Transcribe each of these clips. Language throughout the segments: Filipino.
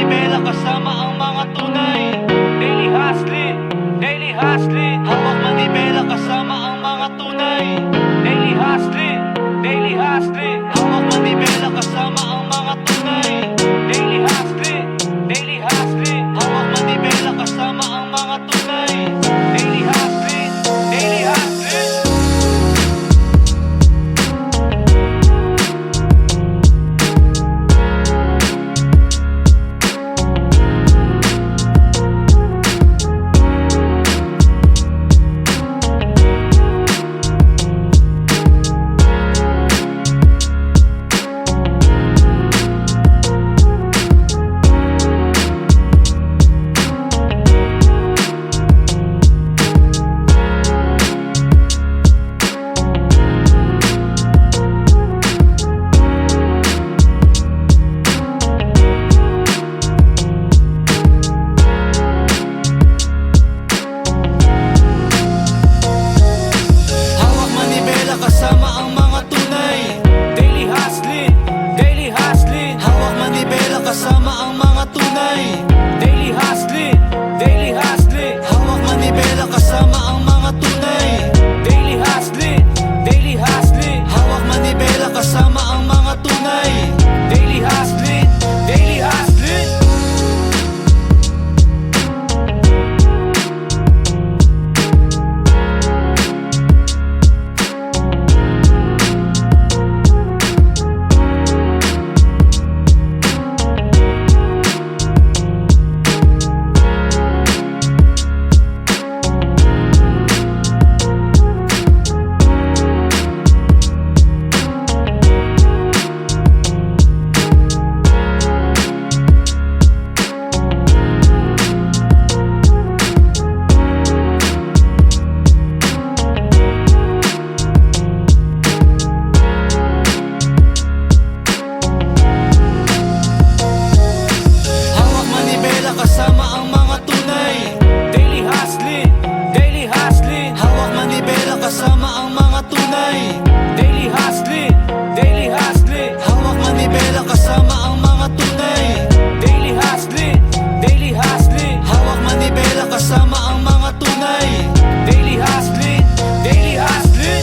manibela kasama ang mga tunay. Daily hustling, daily hustling. Hawak manibela kasama ang mga tunay. Daily hustling, daily hustling. Hawak manibela kasama ang mga tunay. Daily hustling, daily hustling. Hawak manibela kasama ang mga tunay. Daily hustling, daily hustling. Kasama ang mga tunay. Daily hustling, daily hustling. Hawak manibela kasama ang mga tunay. Daily hustling, daily hustling. Hawak manibela kasama ang mga tunay. Daily hustling, daily hustling. Hawak manibela kasama ang mga tunay. Daily hustling, daily hustling. Kasama ang mga tunay. Daily hustling, daily hustling. Hawak manibela kasama ang mga tunay. Daily hustling, daily hustling. Hawak manibela kasama ang mga tunay. Daily hustling, daily hustling. Hawak manibela kasama ang mga tunay. Daily hustling, daily hustling.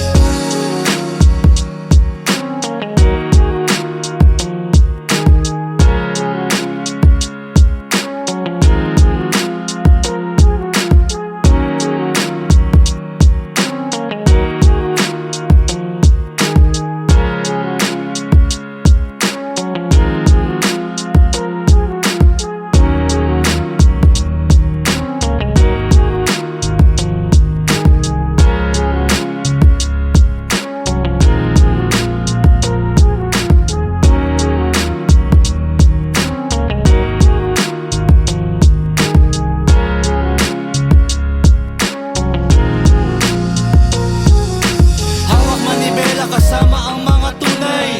Kasama ang mga tunay.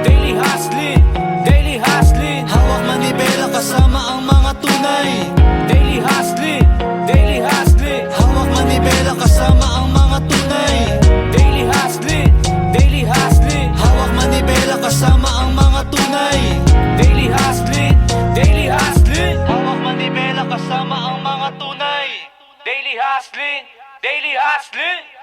Daily hustling, daily hustling. Hawak manibela kasama ang mga tunay. Daily hustling, daily hustling. Hawak manibela kasama ang mga tunay. Daily hustling, daily hustling. Hawak manibela kasama ang mga tunay. Daily hustling, daily hustling. Hawak manibela kasama ang mga tunay. Daily hustling, daily hustling.